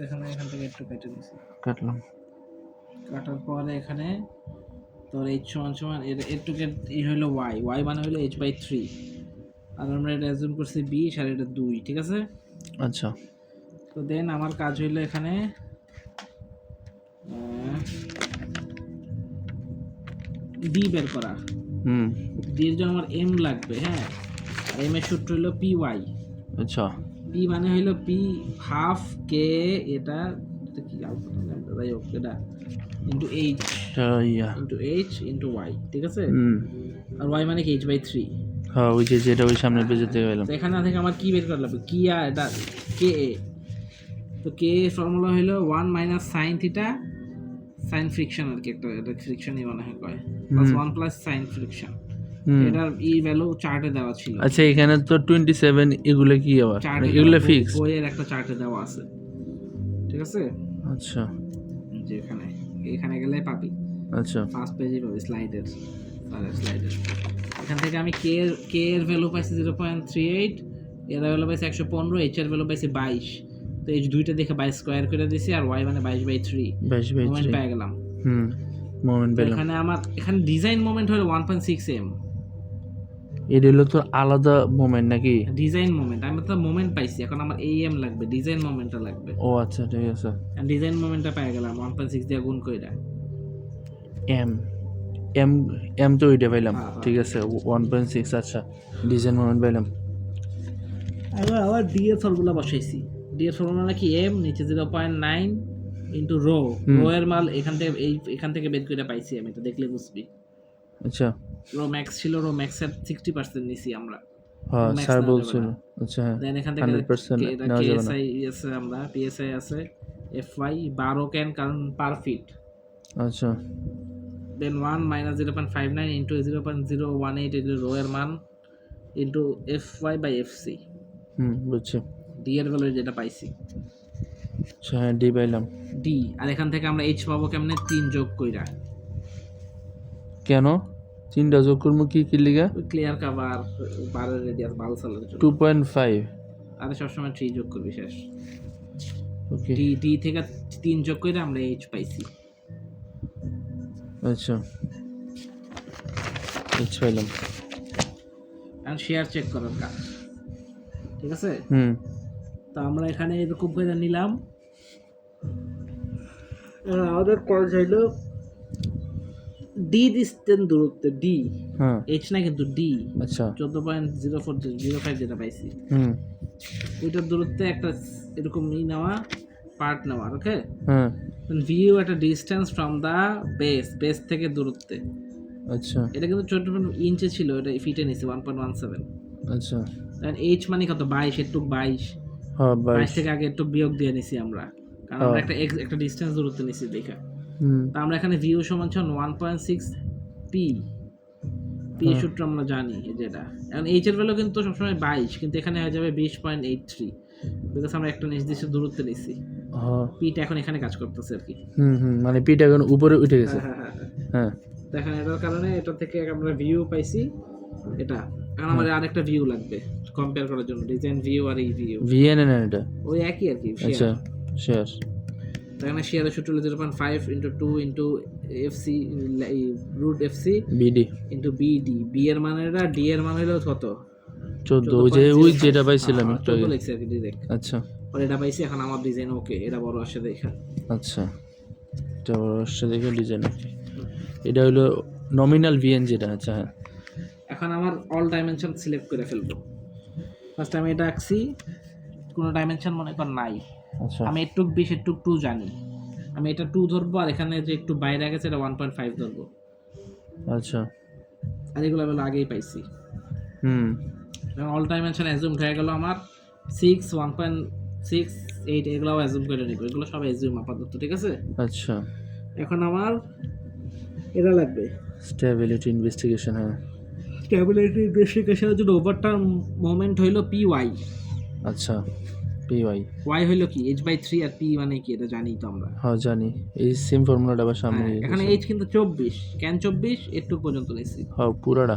এখান থেকে একটু কেটে দিছি, কাটলাম। কাটার পরে এখানে তোর h সমান সমান একটু ই হলো y মানে হলো h/3, আর আমরা এটা অ্যাজুম করছি 20 আর এটা 2, ঠিক আছে। আচ্ছা তো দেন আমার কাজ হইলো এখানে d বের করা। d এর জন্য আমার m লাগবে, হ্যাঁ, আর m এর সূত্র হলো py। আচ্ছা p মানে হইলো p হাফ k, এটা কি আলফা ল্যাম্ডা যাই হোক, এটা ইনটু h ইয়া ইনটু y, ঠিক আছে। আর y মানে কি h/3। হ্যাঁ ওই যে যেটা ওই সামনের পেজে থেকে পেলাম। তো এখানে থেকে আমার কি বের করা লাগবে, কি আর এটা কে এ। তো কে ফর্মুলা হলো 1 minus sine theta, sine friction আর কি, একটা এটা ফ্রিকশনই মনে হয় কয়, প্লাস 1 প্লাস সাইন ফ্রিকশন। এটার ই ভ্যালু চার্টে দেওয়া ছিল। আচ্ছা এখানে তো 27 এগুলো কি আবার এগুলো ফিক্স বইয়ের একটা চার্টে দেওয়া আছে, ঠিক আছে। আচ্ছা যে এখানে গেলে পাবি, আচ্ছা ফার্স্ট পেজে পাবি স্লাইডের এখান থেকে আমি কে এর ভ্যালু পাইছি 0.38, এর ভ্যালু পাইছি 115, এইচ এর ভ্যালু পাইছি 22। তো এই দুইটা দেখে 22 স্কয়ার করে দিছি, আর y মানে 22/3 মোমেন্ট পেয়ে গেলাম। মোমেন্ট পেলাম। এখানে আমার এখানে ডিজাইন মোমেন্ট হলো 1.6 m। এটা হলো তো আলাদা মোমেন্ট নাকি? ডিজাইন মোমেন্ট, আমি তো মোমেন্ট পাইছি, এখন আমার am লাগবে, ডিজাইন মোমেন্টটা লাগবে। ও আচ্ছা ঠিক আছে, ডিজাইন মোমেন্টটা পেয়ে গেলাম 1.6 দিয়ে গুণ কইরা। এম এম এম তো ওইটা পাইলাম, ঠিক আছে 1.6। আচ্ছা ডিজাইন মোমেন্ট পাইলাম। আবার ডি এর ফর্মুলা বসাইছি। ডি এর ফর্মুলা কি m নিচে 0.9 ইনটু রো এর মাল এখান থেকে বের করে পাইছি, আমি এটা দেখলে বুঝবি। আচ্ছা রো ম্যাক্স ছিল, রো ম্যাক্স এর 60% নিছি আমরা। হ্যাঁ স্যার বলছিল। আচ্ছা হ্যাঁ দেন এখান থেকে 100% নাও যাবে না। কেএসআই আছে, আমরা পিএসআই আছে, এফওয়াই 12 ক্যান কারণ পার ফিট। আচ্ছা দেন 1 মাইনাস 0.59 ইনটু 0.018 এর রো এর মান ইনটু এফওয়াই বাই এফসি। বুঝছি। ডি এর ভ্যালু যেটা পাইছি, আচ্ছা হ্যাঁ ডি পাইলাম। ডি, আর এখান থেকে আমরা এইচ পাবো কেমনে, 3 যোগ কইরা। কেন 3টা যোগ করবো কি লিগা? ক্লিয়ার কভার, বারের রেডিয়াস ভালো চালানোর জন্য। 2.5 আরে সবসময় 3 যোগ করবি শেষ। ওকে ডি থেকে 3 যোগ কইরা আমরা এইচ পাইছি। আচ্ছা এইচ পাইলাম। আর শেয়ার চেক করার কাজ, ঠিক আছে। তো আমরা এখানে এরকম করে নিলাম, আমাদের কলেজ হইলো ডি ডিস্টেন্স দূরত্বে, ডি এইচ না কিন্তু ডি। আচ্ছা 14.0405 যেটা পাইছি, ওইটার দূরত্বে একটা এরকম নেওয়া পার্ট নেওয়া, ওকে। ভিউ একটা ডিস্টেন্স ফ্রম দা বেস থেকে দূরত্বে। আচ্ছা এটা কিন্তু 14 ইঞ্চে ছিল, এটা ফিটে নিছি 1.17। আচ্ছা এইচ মানে কত, 22, একটু 22, হ্যাঁ 22 থেকে আগে একটু বিয়োগ দিয়ে নিছি আমরা, কারণ আমরা একটা ডিস্টেন্স দূরত্ব নিছি দেখা। তা আমরা এখানে ভিউ সমান 1.6 পি, পি সূত্র আমরা জানি যেটা। এখন এইচ এর ভ্যালু কিন্তু সবসময় 22, কিন্তু এখানে হয়ে যাবে 20.83, বিকজ আমরা একটা নির্দিষ্ট দূরত্ব নিছি। পিটা এখন এখানে কাজ করতেছে আর কি। মানে পিটা এখন উপরে উঠে গেছে। হ্যাঁ দেখেন, এটার কারণে এটা থেকে আমরা ভিউ পাইছি এটা। এখন আমাদের আরেকটা ভিউ লাগবে কম্পেয়ার করার জন্য, ডিজাইন ভিউ আর এই ভিউ। ভিএনএন এটা ওই একই আর কি। আচ্ছা শেয়ার, এখানে শেয়ারের সূত্র হলো 0.5 into 2 into FC root FC BD into BD. B এর মান এটা, ডি এর মান হলো কত, 14। ওই যেটা পাইছিলাম একটু আগে লিখছি আর কি ডিরেক্ট। আচ্ছা আর এটা পাইছি, এখন আমার ডিজাইন ওকে, এটা বড় আসে দেখা। আচ্ছা এটা বড় আসে দেখে ডিজাইন ওকে। এটা হলো নমিনাল ভিএন যেটা। আচ্ছা হ্যাঁ, এখন আমার অল ডাইমেনশন সিলেক্ট করে ফেলবো। ফার্স্ট আমি এটা আঁকছি, কোনো ডাইমেনশন মনে কর নাই। আচ্ছা আমি একটু 20 একটু 2 জানি, আমি এটা 2 ধরবো, আর এখানে যে একটু বাইরে গেছে এটা 1.5 ধরবো। আচ্ছা আর এগুলো আমি আগেই পাইছি। অল ডাইমেনশন অ্যাজুম হয়ে গেল আমার 6, 1.6, 8, এগুলোও অ্যাজুম করে নিব, এগুলো সব অ্যাজুম আপাতত, ঠিক আছে। আচ্ছা এখন আমার এটা লাগবে স্টেবিলিটি ইনভেস্টিগেশন। হ্যাঁ স্টেবিলিটি ইনভেস্টিগেশনের জন্য ওভারটার্ন মোমেন্ট হইলো পি ওয়াই। আচ্টা পি ওয়াই, ওয়াই হইলো কি h/3, আর পি মানে কি এটা জানি তো আমরা। হ্যাঁ জানি, এই সেম ফর্মুলাটা আবার সামনে। এখানে এইচ কিন্তু 24, কেন 24 একটু পর্যন্ত নিছি। হ্যাঁ পুরাটা,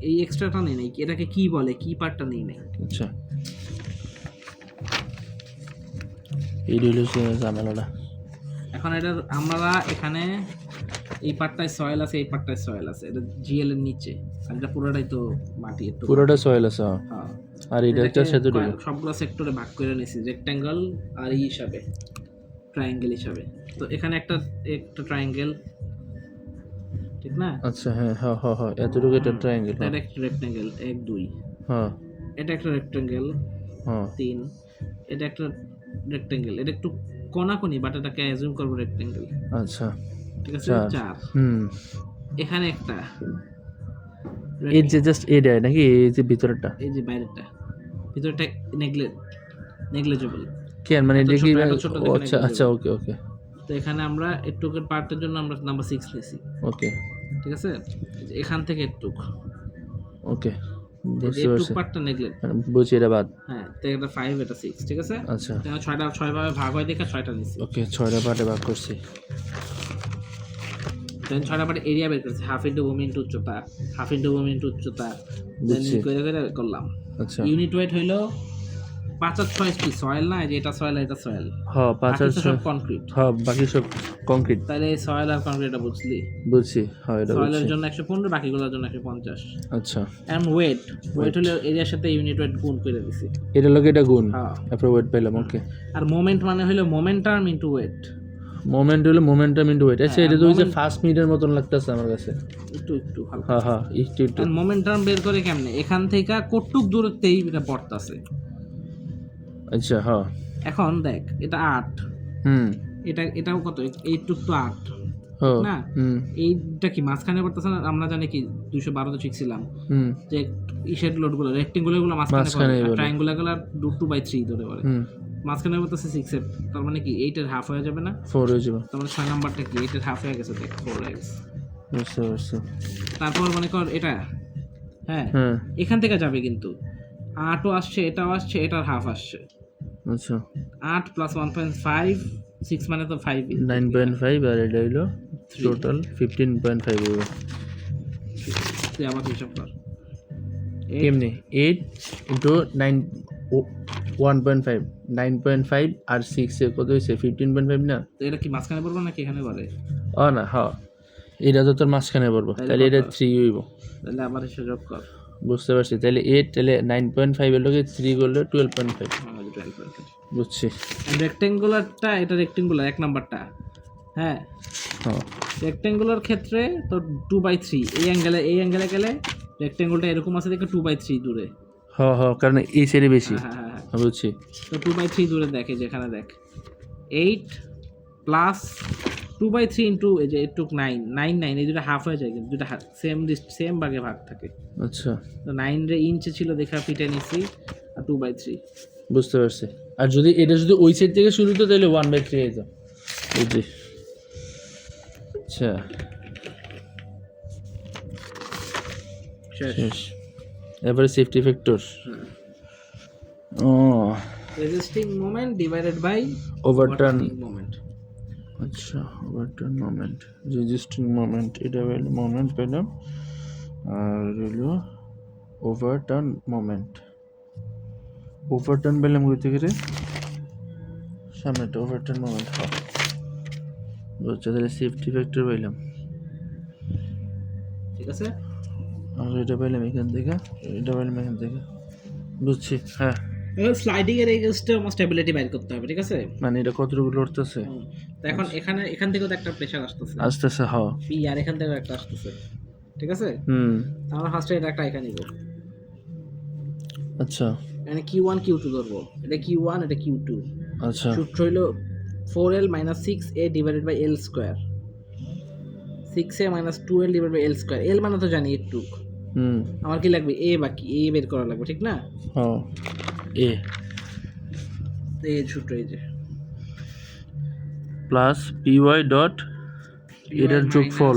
এই এক্সট্রাটা নেই নাই, এটাকে কি বলে, কি পার্টটা নেই নাই। আচ্ছা এই হলো ঝামেলাটা। এখন এটা আমরা এখানে এই পার্টটায় সয়েল আছে, এই পার্টটায় সয়েল আছে, এটা জিএল এর নিচে, আর এটা পুরোটাই তো মাটি একটু। পুরোটা সয়েল আছে, হ্যাঁ। আর এটা একটা সেতু সবগুলো সেক্টরে ভাগ করে নিয়েছি, রেক্ট্যাঙ্গেল আর এই হিসাবে, ট্রায়াঙ্গেল হিসাবে। তো এখানে একটা একটা ট্রায়াঙ্গেল, ঠিক না? আচ্ছা, হ্যাঁ হ্যাঁ হ্যাঁ হ্যাঁ, এতটুকু একটা ট্রায়াঙ্গেল। এটা একটা রেক্ট্যাঙ্গেল 1 2, হ্যাঁ এটা একটা রেক্ট্যাঙ্গেল হ্যাঁ 3, এটা একটা রেক্ট্যাঙ্গেল, এটা একটু কোনাকুনি, বাট এটাকে অ্যাজিউম করব রেক্ট্যাঙ্গেল। আচ্ছা, ঠিক আছে, 4। এখানে একটা, এই যে জাস্ট এটা নাকি এই যে ভিতরটা, এই যে বাইরেটা, ভিতরটা নেগলিজেবল। কেন মানে এটা কি? ছোট, আচ্ছা আচ্ছা, ওকে ওকে। তো এখানে আমরা এটুকের পার্টের জন্য আমরা নাম্বার 6 নিয়েছি। ওকে, ঠিক আছে, এখান থেকে এটুক, ওকে, বুঝতে এটুক পারছি, পার্টটা নেগলেক্ট। বুঝছি, এটা বাদ। হ্যাঁ, তো এটা 5, এটা 6, ঠিক আছে। আচ্ছা, তাহলে 6 ভাবে ভাগ হয়, দেখে 6টা নিয়েছি। ওকে, 6টা পার্টে ভাগ করছি। দেন 6টা পার্টে এরিয়া বের করেছি, হাফ ইন্টু ভূমি ইন্টু উচ্চতা, হাফ ইন্টু ভূমি ইন্টু উচ্চতা, দেন বুঝছি। করে করলাম। আচ্ছা, ইউনিট ওয়েট হইলো 5 আর 6 কি সয়েল না, যে এটা সয়েল, এটা সয়েল। হ্যাঁ 5 আর 6 কনক্রিট। হ্যাঁ, বাকি সব কংক্রিট। তাহলে সয়েল আর কনক্রিটটা বুঝলি? বুঝছি, হ্যাঁ এটা সয়েলের বুঝছি। জন্য 115, বাকিগুলোর জন্য 150। আচ্ছা, এন্ড ওয়েট হলো এরিয়ার সাথে ইউনিট ওয়েট গুণ করে দিছি। এটা লোকে এটা গুণ, হ্যাঁ। তারপর ওয়েট পেলাম। ওকে, আর মোমেন্ট মানে হলো মোমেন্টাম ইনটু ওয়েট। মোমেন্ট হলো মোমেন্টাম ইনটু ওয়েট। আচ্ছা, এটা তো ওই যে ফার্স্ট মিটার মতন লাগতেছে আমার কাছে। একটু হালকা। হ্যাঁ হ্যাঁ, একটু। আর মোমেন্টাম বের করে কেমনে? এখান থেকে কতটুক দূরত্বেই এটা পড়তাছে। আচ্ছা, হ্যাঁ। এখন দেখ, এটা 8, এটাও কত? এইটুক তো 8 না? এইটা কি মাঝখানে পড়তেছে না? আমরা জানি কি 212 তো শিখছিলাম যে ইশেড লোডগুলো, রেক্টেঙ্গুলারগুলো মাঝখানে পড়ে, ট্রায়াঙ্গুলারগুলো 2/3 ধরে পড়ে। মাঝখানে পড়তেছে 6 এর, তার মানে কি 8 এর হাফ হয়ে যাবে না? 4 হয়ে যাবে। তার মানে 6 নাম্বারটা কি 8 এর হাফ হয়ে গেছে, দেখ 4x। বুঝতে পারছি। তারপর মনে কর এটা, হ্যাঁ, এখান থেকে যাবে কিন্তু 8ও আসছে, এটাও আসছে, এটার হাফ আসছে। আচ্ছা, 8 প্লাস 1.5, 6 মানে তো 5, 9.5, আর এটা হইলো টোটাল 15.5 হবে। তুই আবার হিসাব কর। কেমনি? 8 ইন্টু 9, 1.5, 9.5 আর 6 এর কত হয়েছে? 15.5 না? তো এটা কি মাঝখানে পড়বে নাকি এখানে পড়ে? ও না, হ্যাঁ, এটা তো তোর মাঝখানে পড়বো, তাহলে এটা 3 হইব। তাহলে আবার হিসাব যোগ কর। বুঝতে পারছি, তাহলে 8, তাহলে 9.5 এর লোকে 3 করলে 12.5। বুঝছি। রেক্টেঙ্গুলারটা, এটা রেক্টেঙ্গুলার 1 নাম্বারটা, হ্যাঁ, রেক্টেঙ্গুলার ক্ষেত্রে তো 2/3 এই অ্যাঙ্গেলে গেলে রেক্টেঙ্গুলটা এরকম আছে, দেখে 2/3 দূরে। হ্যাঁ হ্যাঁ, কারণ এই সাইডে বেশি। হ্যাঁ, বুঝছি। তো 2/3 দূরে দেখে, যেখানে দেখ 8 প্লাস 2/3 ইন্টু এই যে এটুক 9, এই দুটো হাফ হয়ে যায়, কিন্তু দুটো সেম ভাগে ভাগ থাকে। আচ্ছা, তো 9 রে ইঞ্চে ছিল, দেখা ফিটে নিছি, আর 2/3। বুঝতে পারছি। আর যদি এটা যদি ওই সাইড থেকে শুরু হতো তাহলে 1/3 হয়ে যেত। বুঝছি। আচ্ছা, শেষ। এবারে সেফটি ফ্যাক্টর। ও, resisting moment divided by overturn moment. আচ্ছা, ওভারটার্ন মোমেন্ট, রেজিস্টিং মোমেন্ট, এটা হলো মোমেন্ট পেলাম, আর হলো ওভারটার্ন মোমেন্ট। ওভারটার্ন পেলাম কই থেকে রে? সামনেটা ওভারটার্ন মোমেন্ট। হ্যাঁ, বুঝছি। তাহলে সেফটি ফ্যাক্টর পেলাম, ঠিক আছে। আর এটা পেলাম এখান থেকে, এটা পেলাম এখান থেকে। বুঝছি, হ্যাঁ। স্লাইডিং এর এগেইনস্টে আমার স্টেবিলিটি বাইর করতে হবে, ঠিক আছে। মানে এটা কতটুকু লড়তেছে? তো এখন এখান থেকেও তো একটা প্রেসার আসতেছে, হ্যাঁ, পি, আর এখান থেকেও একটা আসতেছে, ঠিক আছে। আমরা ফার্স্টে এটা একটা এখানে নিব। আচ্ছা, মানে Q1 Q2 ধরবো, এটা Q1, এটা Q2। আচ্ছা, সূত্র হলো 4L - 6A divided by L square, 6A - 2L divided by L square. L মানে তো জানি একটু, আমার কি লাগবে? A বাকি, A বের করা লাগবে, ঠিক না? হ্যাঁ, এ এই সূত্র, এই যে প্লাস PY ডট এটার যোগফল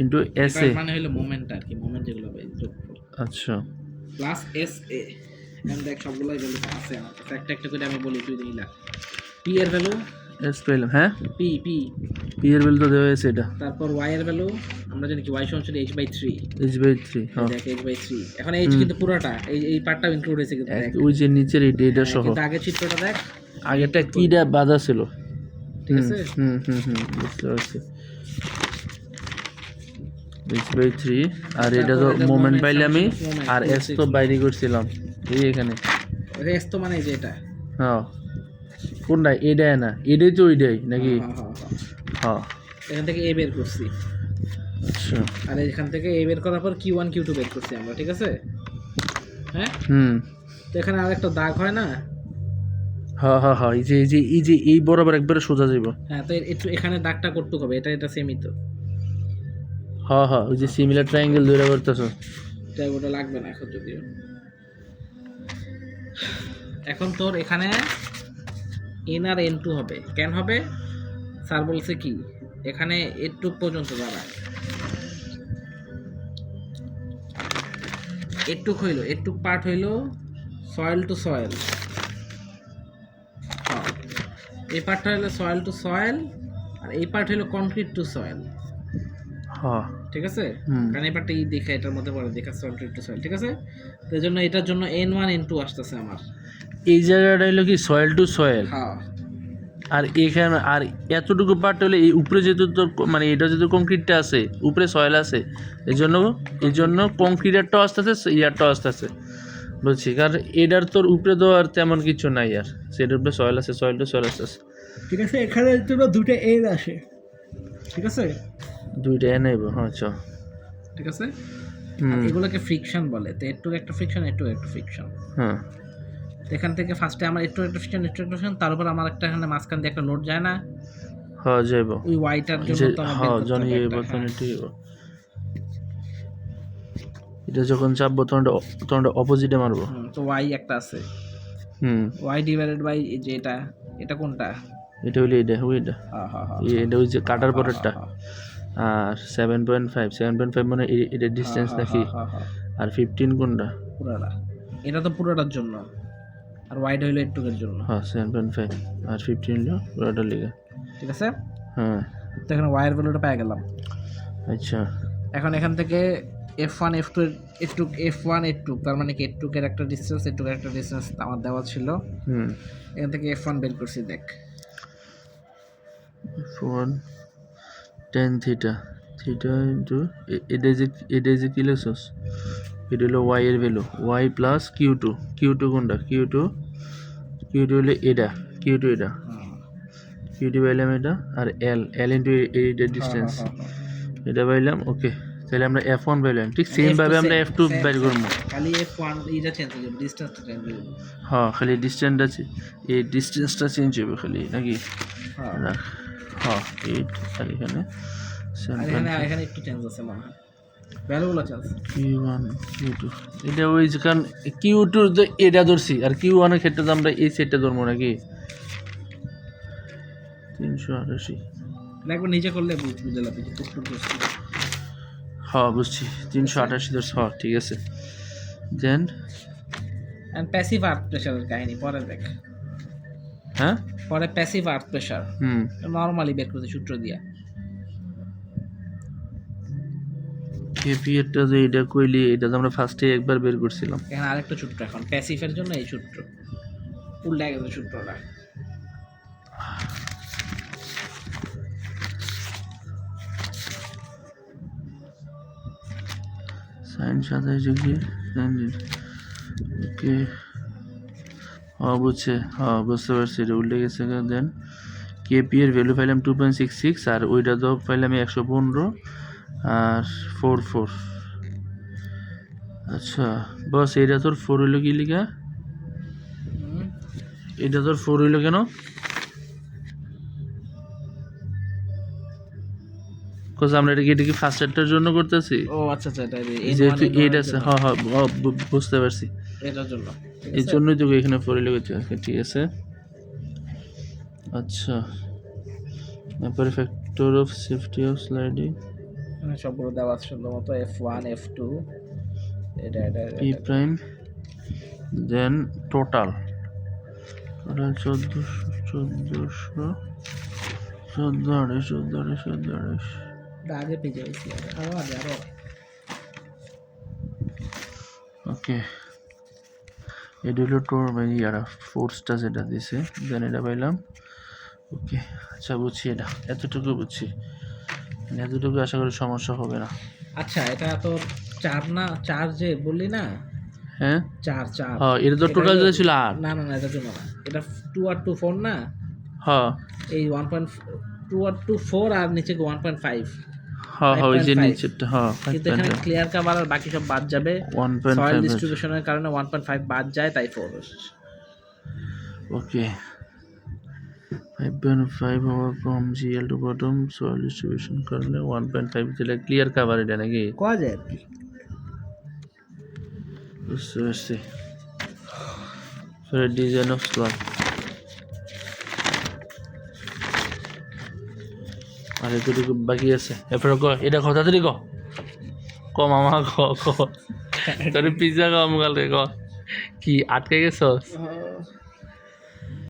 ইনটু SA, মানে হলো মোমেন্ট, আর কি মোমেন্ট যেগুলো হবে যোগফল। আচ্ছা, প্লাস SA। এখন দেখ সবগুলাই ভ্যালু আছে আমার কাছে, একটা একটা করে আমি বলি, তুই নিলা। P এর ভ্যালু S পেলাম, হ্যাঁ, P P এর ভ্যালু তো দেওয়া আছে এটা। তারপর Y এর ভ্যালু আমরা জানি কি, Y সমান H/3। H/3, হ্যাঁ, দেখ H/3। এখন H কিন্তু পুরোটা, এই পার্টটাও ইনক্লুড হয়েছে কিন্তু, দেখ ওই যে নিচের এটা সহ। কিন্তু আগে চিত্রটা দেখ, আগেরটা কিটা বাধা ছিল। ঠিক আছে বুঝতে পারছি। h/3 আর এটা তো মোমেন্ট পাইলে আমি আর এস তো বাইরে করছিলাম এই এখানে রেস তো মানে যে এটা হ্যাঁ কোনটা এটাই না এটাই তো ওইটাই নাকি হ্যাঁ এখান থেকে এ বের করছি আচ্ছা আর এখান থেকে এ বের করার পর Q1 Q2 বের করছি আমরা ঠিক আছে হ্যাঁ তো এখানে আরেকটা দাগ হয় না হ্যাঁ এই বরাবর একবারে সোজা যাইব হ্যাঁ তো একটু এখানে দাগটা করতে হবে এটা সেমই তো হ্যাঁ ওই যে সিমিলার ট্রায়াঙ্গেল ধরে করতেছ তাই ওটা লাগবে না এখন যদিও এখন তোর এখানে n আর n2 হবে কেন হবে স্যার বলছে কি এখানে এটুক পর্যন্ত দাঁড়া এটুক পার্ট হইলো সয়েল টু সয়েল এই পার্টটা হলো সয়েল টু সয়েল আর এই পার্ট হলো কনক্রিট টু সয়েল হ্যাঁ ঠিক আছে কারণ এই পার্টটা দেখা এটার মধ্যে পড়ে দেখা সয়েল টু সয়েল ঠিক আছে তো এই জন্য এটার জন্য n1 n2 আসতেছে আমার এই জায়গাটা হলো কি সয়েল টু সয়েল হ্যাঁ আর এখানে আর এতটুকু পার্ট হলে এই উপরে যেহেতু তোর মানে এটা যেহেতু কংক্রিটটা আছে উপরে সয়েল আছে এই জন্য কংক্রিটেরটাও আসতেছে ইয়ারটাও আসতেছে বুঝছি কারণ এটার তোর উপরে তো আর তেমন কিছু নাই আর সেটার উপরে সয়েল আছে সয়েল টু সয়েল আসতেছে ঠিক আছে এখানে তোর দুটো এন আসে ঠিক আছে দুইটা এনেব হ্যাঁ চ ঠিক আছে এগুলোকে ফ্রিকশন বলে তো একটু একটা ফ্রিকশন হ্যাঁ এখান থেকে ফার্স্টে আমার একটু একটা ফ্রিকশন তার উপর আমার একটা এখানে মাঝখান দিয়ে একটা লোড যায় না হ্যাঁ যাইব ওই ওয়াইটার জন্য তো আমার হ্যাঁ জানি এই বর্তমানে ঠিক এটা যখন চাপবো তখন অপোজিটে মারবো তো ওয়াই একটা আছে ওয়াই ডিভাইডেড বাই যে এটা কোনটা এটা হইলে এটা এটা ওই যে কাটার পরেরটা আর 7.5 মানে এটা ডিসটেন্স নাকি আর 15 কোনটা পুরোটা এটা তো পুরোটার জন্য আর ওয়াইড হইলো একটুকের জন্য হ্যাঁ 7.5 আর 15 হলো পুরোটা লিগা ঠিক আছে হ্যাঁ তো এখানে ওয়াইয়ের ভ্যালুটা পেয়ে গেলাম আচ্ছা এখন এখান থেকে F1 F2 F1 F2 তার মানে কি F2 এর একটা ডিসটেন্স F2 এর একটা ডিসটেন্স আমার দেওয়া ছিল এখান থেকে F1 বের করছি দেখ F1 tan theta into এটা যে কি লেখছস এটা হলো y এর ভ্যালু y প্লাস q2 কোনটা q2 হলো এটা q2 এটা q2 পাইলাম এটা আর l ইনটু এটা ডিসটেন্স এটা পাইলাম ওকে তাহলে আমরা f1 পাইলাম ঠিক সেম ভাবে আমরা f2 বের করব খালি f1 এটা চেঞ্জ হবে ডিসটেন্সটা চেঞ্জ হবে হ্যাঁ খালি ডিসটেন্সটা এই ডিসটেন্সটা চেঞ্জ হবে খালি নাকি হ্যাঁ 8 আর এখানে এখানে একটু চেঞ্জ আছে মনে হয় ভ্যালুগুলো চেঞ্জ q1 q2 এটা ওই কারণ q2 তো এটা ধরছি আর q1 এর ক্ষেত্রে তো আমরা এই সেটটা ধরবো নাকি 388 একবার নিচে করলে বুঝতে লাগবে যে পুরো করছি হ্যাঁ বুঝছি 388 ধরছ হ্যাঁ ঠিক আছে দেন এন্ড প্যাসিভ আর্থ প্রেসারের কাহিনী পরে দেখ হ্যাঁ পরে প্যাসিভ আর্থ প্রেসার নরমালি বের করতে সূত্র দিয়া কেপি এরটা যে এটা কইলি এটা তো আমরা ফার্স্টে একবার বের করছিলাম এখানে আরেকটা সূত্র এখন প্যাসিভের জন্য এই সূত্র উল্টা গেছে সূত্রটা সাইন 27 ডিগ্রি ওকে বুঝতে পারছি এটা উল্টে গেছে দেন কেপি এর ভ্যালু পাইলাম 2.66 আর ওইটা তো পাইলাম 115 আর 44 আচ্ছা বস এটা তোর 4 হইলো কি লিখা এটা তোর 4 হইলো কেন কোজ আমরা এটা কি ফার্স্ট সেটটার জন্য করতেছি ও আচ্ছা এটা যেহেতু এইটা আছে হ্যাঁ বুঝতে পারছি এটার জন্য এই জন্যই তো এখানে 4 হইলো ঠিক আছে আচ্ছা তারপরে factor of safety of sliding সবগুলো দেওয়া আছে শুধুমাত্র F1 F2 এটা P প্রাইম দেন টোটাল 1400 আগে পেয়ে যাইছি আরো ওকে এটা হলো তোর ইয়ারা ফোর্সটা যেটা দিছে, দেন এটা পাইলাম। ওকে, আচ্ছা বুঝছি, এটা এতটুকু বুঝছি, এতটুকু আশা করি সমস্যা হবে না। আচ্ছা, এটা তো 4 না, 4 যে বললি না, হ্যাঁ 4 হ্যাঁ, এটা তো টোটাল যেটা ছিল 8। না না না, এটার জন্য না, এটা 2 আর 2 4 না, হ্যাঁ এই 1.2 আর 2 4 আর নিচে 1.5, হ্যাঁ হ্যাঁ, ওই যে 5.5 নিচেরটা, হ্যাঁ কিন্তু এখানে ক্লিয়ার কভার আর বাকি সব বাদ যাবে, সয়েল 1.5। ডিস্ট্রিবিউশনের কারণে 1.5 বাদ যায়, তাই 4 এসেছে। ওকে, 5.5 হওয়ার from GL to bottom soil distribution করলে 1.5 দিলে ক্লিয়ার কাভার, এটা নাকি? কোয়া যায় আর কি। বুঝতে পারছি। ডিজাইন অফ স্ল্যাব, আর এতটুকু বাকি আছে। এরপরে ক, এটা কথা তাড়াতাড়ি ক মামা, ক তোর পিজ্জা কম গেলে ক, কি আটকে গেছস?